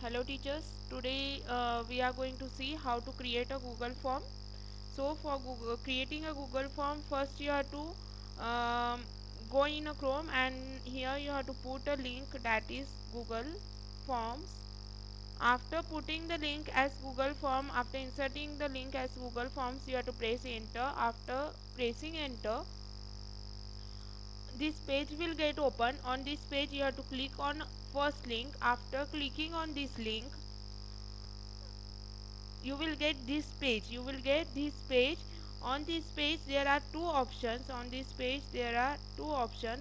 Hello teachers, today we are going to see how to create a Google form. So for creating a Google form, first you have to go in a Chrome, and here you have to put a link, that is Google Forms. After putting the link as Google Form, after inserting the link as Google Forms, you have to press enter. After pressing enter, this page will get open. On this page you have to click on first link. After clicking on this link, you will get this page. On this page there are two options.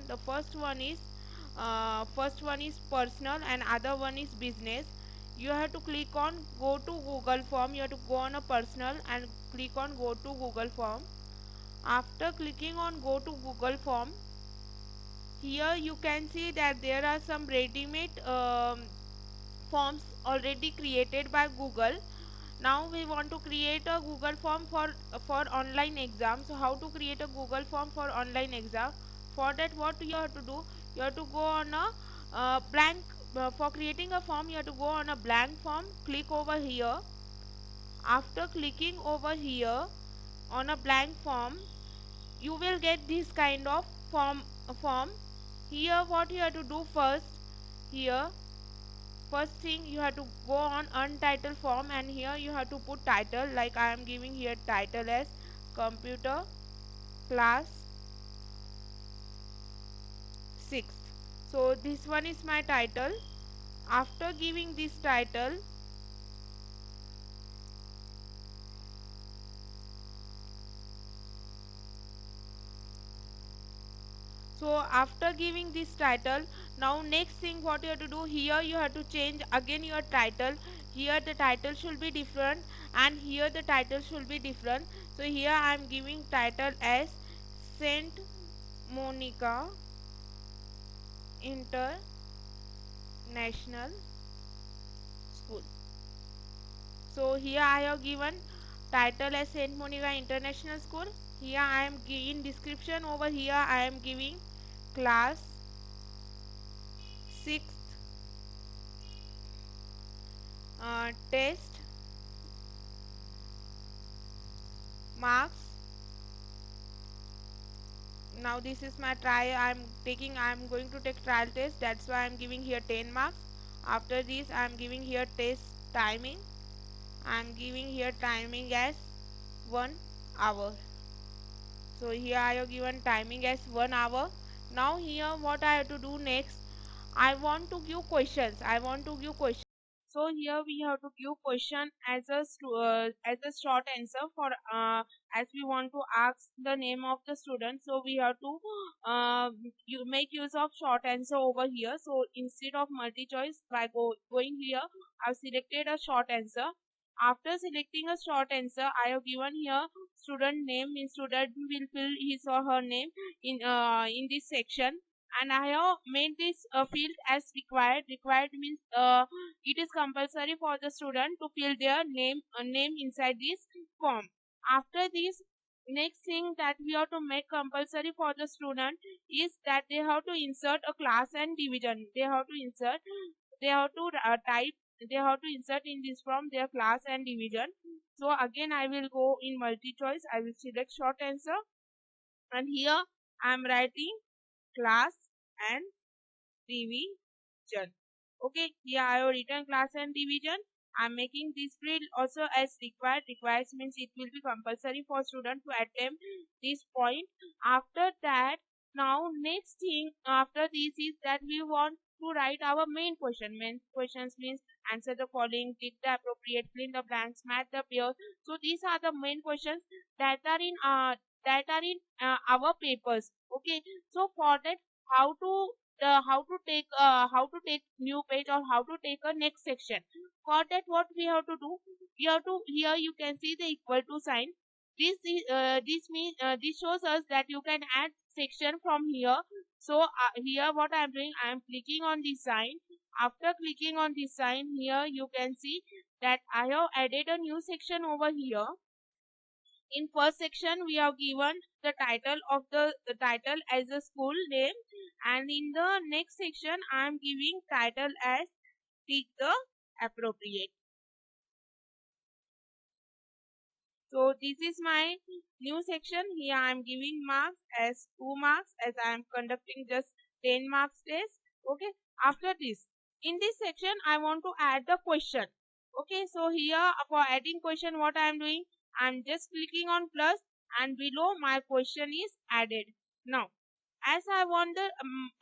The first one is personal and other one is business. You have to click on go to Google Form. You have to go on a personal and click on go to Google Form. After clicking on go to Google Form, here you can see that there are some ready-made forms already created by Google. Now we want to create a Google form for online exam. So how to create a Google form for online exam? For that, what you have to do? You have to go on a blank. For creating a form, you have to go on a blank form. Click over here. After clicking over here on a blank form, you will get this kind of form. Here, what you have to do first? Here, first thing you have to go on untitled form, and here you have to put title, like I am giving here title as computer class 6th. So this one is my title. After giving this title, now next thing what you have to do, here you have to change again your title. Here the title should be different, and here the title should be different. So here I am giving title as Saint Monica International School. So here I have given title as Saint Monica International School. Here I am in description over here I am giving class 6th test marks. Now this is my try. I'm going to take trial test. That's why I'm giving here 10 marks. After this I'm giving here test timing. I'm giving here timing as 1 hour. So here I have given timing as 1 hour. Now here what I have to do next, I want to give questions. So here we have to give question as a short answer for as we want to ask the name of the student. So we have to you make use of short answer over here. So instead of multi choice, by going here, I've selected a short answer. After selecting a short answer, I have given here student name. Means student will fill his or her name in this section, and I have made this field as required. Required means it is compulsory for the student to fill their name inside this form. After this, next thing that we have to make compulsory for the student is that they have to insert a class and division. They have to type. They have to insert in this form their class and division. So again, I will go in multi choice. I will select short answer, and here I am writing class and division. Okay, here I have written class and division. I'm making this field also as required. Requires means it will be compulsory for student to attempt this point. After that, now next thing after this is that we want to write our main question. Main questions means answer the following, tick the appropriate, fill in the blanks, match the pairs. So these are the main questions that are in our papers. Okay, so for that, how to how to take new page, or how to take a next section. For that, what we have to do, we have to, here you can see the equal to sign. This shows us that you can add section from here. So here what I am doing, I am clicking on this sign. After clicking on this sign, here you can see that I have added a new section over here. In first section we have given the title as a school name, and in the next section I am giving title as Teach the appropriate. So this is my new section. Here I am giving marks as 2 marks as I am conducting just 10 marks test. Okay. After this, in this section, I want to add the question. Okay. So here for adding question, what I am doing, I am just clicking on plus and below my question is added. Now, as I wonder,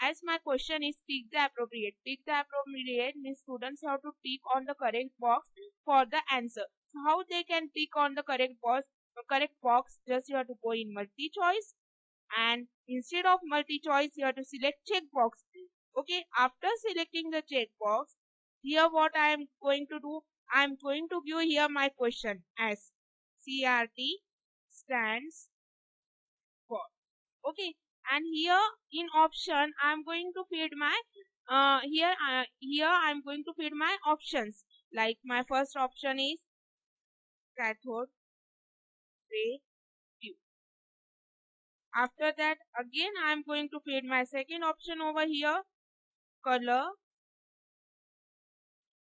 as my question is pick the appropriate. Pick the appropriate means students have to tick on the correct box for the answer. So how they can tick on the correct box? Just you have to go in multi choice, and instead of multi choice, you have to select check box. Okay, after selecting the check box, here what I am going to do, I am going to give here my question as CRT stands for. Okay, and here in option I'm going to feed my here I'm going to feed my options, like my first option is cathode ray tube. After that again I'm going to feed my second option over here, color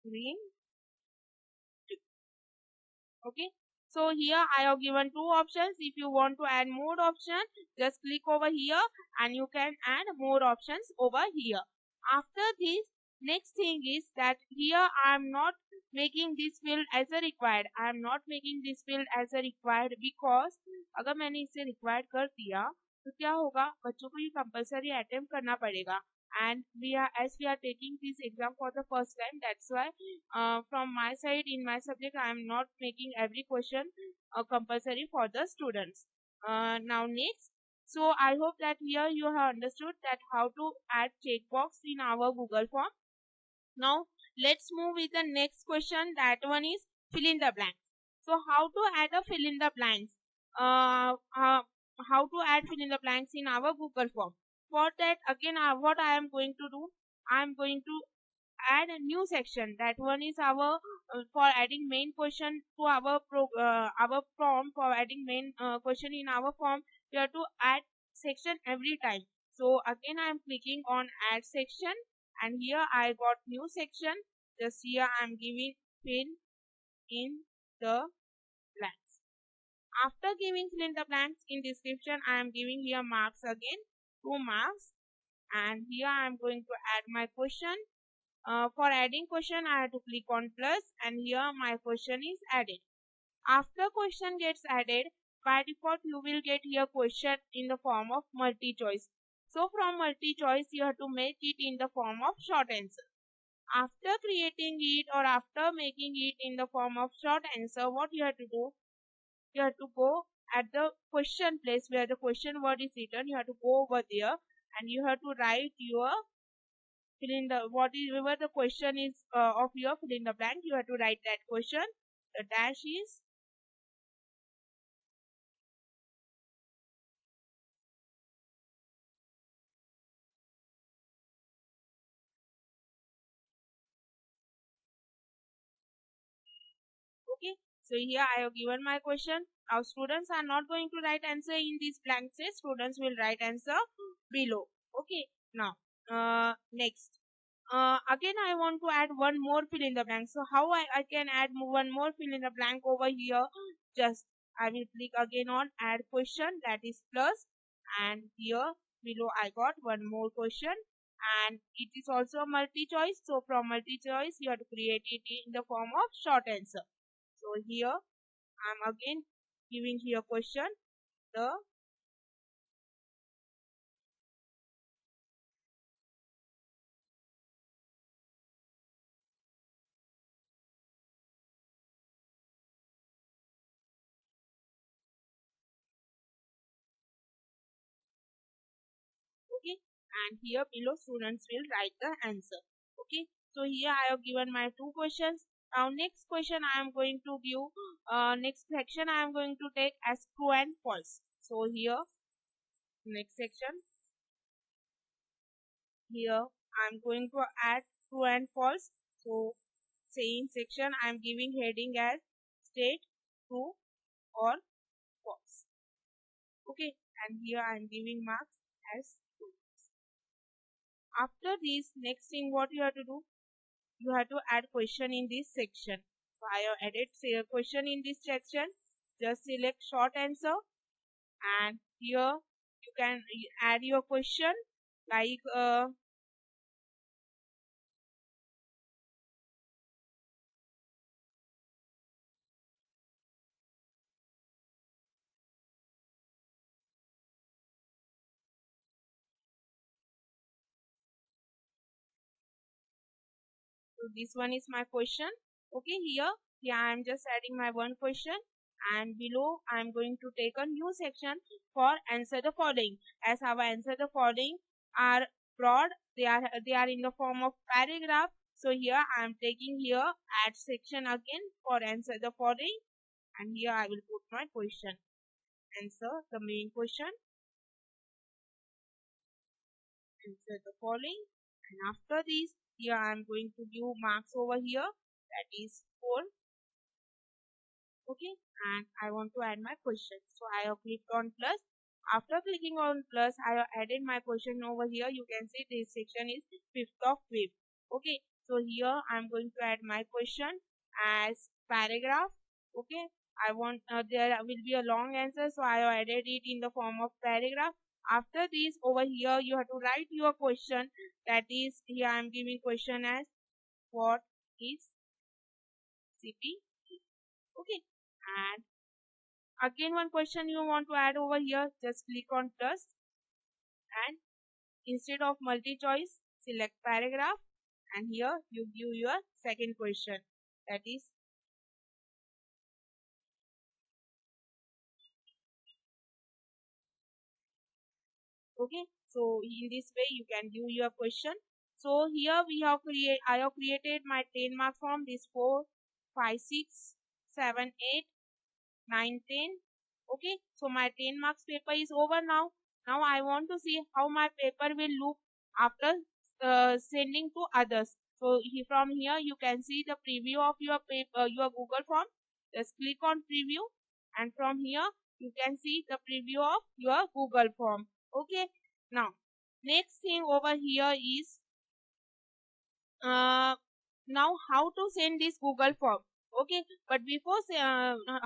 green tube. Okay, so here I have given two options. If you want to add more option, just click over here and you can add more options over here. After this, next thing is that here I am not making this field as a required. I am not making this field as a required because अगर मैंने इसे required कर दिया तो क्या होगा, बच्चों को ये कंपलसरी अटेम्प्ट करना पड़ेगा. And we are taking this exam for the first time, that's why from my side in my subject I am not making every question compulsory for the students. Now next, so I hope that here you have understood that how to add checkbox in our Google form. Now let's move with the next question. That one is fill in the blanks. So how to add a fill in the blanks? How to add fill in the blanks in our Google form? For that again, what I am going to do, I am going to add a new section. That one is our for adding main question to our form. For adding main question in our form, we have to add section every time. So again I am clicking on add section, and here I got new section. Just here I am giving fill in the blanks. After giving fill in the blanks in description, I am giving here marks again, 2 marks, and here I am going to add my question. For adding question, I have to click on plus, and here my question is added. After question gets added, by default you will get here question in the form of multi-choice. So from multi-choice, you have to make it in the form of short answer. After creating it or after making it in the form of short answer, what you have to do? You have to go at the question place where the question word is written. You have to go over there and you have to write your fill in the whatever the question is of your fill in the blank. You have to write that question. The dash is okay. So here I have given my question. Now students are not going to write answer in these blank space. Students will write answer below. Okay. Now next. Again I want to add one more fill in the blank. So how I can add one more fill in the blank over here? Just I will click again on add question, that is plus, and here below I got one more question, and it is also multi choice. So from multi choice you have to create it in the form of short answer. So here I'm again giving here question, the okay, and here below students will write the answer. Okay, so here I have given my two questions. Now next question I am going to give next section I am going to take as true and false. So here next section, here I am going to add true and false. So same section I am giving heading as state true or false. Okay, and here I am giving marks as true. After this, next thing what you have to do, you have to add question in this section. So I have added say a question in this section. Just select short answer, and here you can add your question like so this one is my question. Okay, here I am just adding my one question, and below I am going to take a new section for answer the following. As our answer the following are broad, they are in the form of paragraph. So here I am taking here add section again for answer the following, and here I will put my question. Answer the main question, answer the following, and after this here I am going to give marks over here, that is 4. Okay, and I want to add my question, so I have clicked on plus. After clicking on plus, I have added my question over here. You can see this section is 5th of 5th. Okay, so here I'm going to add my question as paragraph. Okay, I want there will be a long answer, so I have added it in the form of paragraph. After this over here you have to write your question, that is here I'm giving question as what is CP. Okay, and again one question you want to add over here, just click on plus, and instead of multi choice select paragraph, and here you give your second question, that is okay. So in this way you can give your question. So here we have I have created my 10 mark from this 4 5 6 7 8 9 10. Okay, so my 10 marks paper is over now. Now I want to see how my paper will look after sending to others. So from here you can see the preview of your paper, your Google form. Just click on preview, and from here you can see the preview of your Google form. Okay, now next thing over here is uh, now how to send this Google form. Okay, but before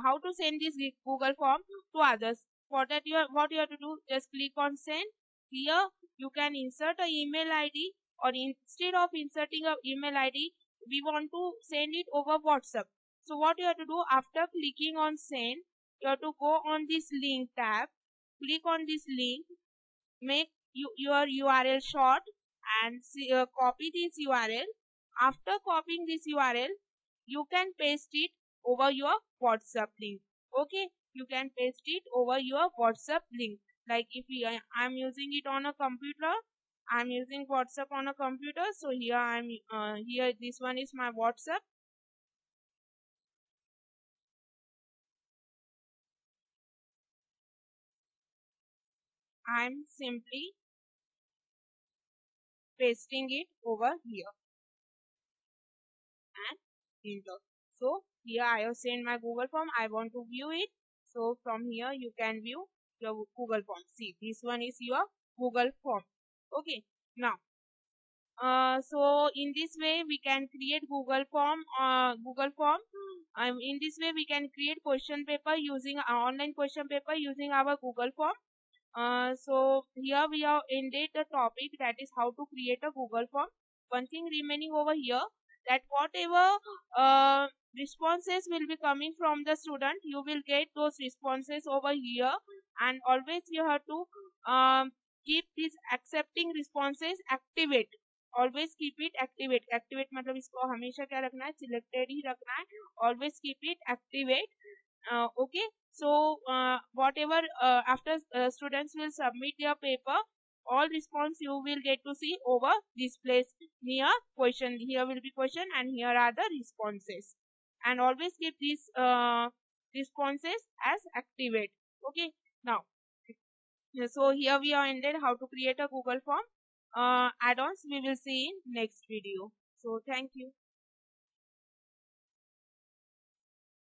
how to send this Google form to others, for that what you have to do, just click on send. Here you can insert a email ID, or instead of inserting a email ID, we want to send it over WhatsApp. So what you have to do, after clicking on send, you have to go on this link tab, click on this link, make your URL short, and copy this URL. After copying this URL, you can paste it over your WhatsApp link. Okay, you can paste it over your WhatsApp link. Like if I'm using it on a computer, I'm using WhatsApp on a computer. So here here this one is my WhatsApp. I'm simply pasting it over here and enter. So here I have sent my Google form. I want to view it. So from here you can view your Google form. See, this one is your Google form. Okay. Now, so in this way we can create Google form. Google form. In this way we can create question paper using online question paper using our Google form. So here we have ended the topic, that is how to create a Google form. One thing remaining over here, that whatever responses will be coming from the student, you will get those responses over here, and always you have to keep these accepting responses activate. Always keep it activate मतलब इसको हमेशा क्या रखना है, selected ही रखना है. Always keep it activate. Okay, so whatever after students will submit their paper, all response you will get to see over this place near question. Here will be question, and here are the responses, and always keep these responses as activate. Okay, now so here we are ended how to create a Google form. Add-ons we will see in next video. So thank you.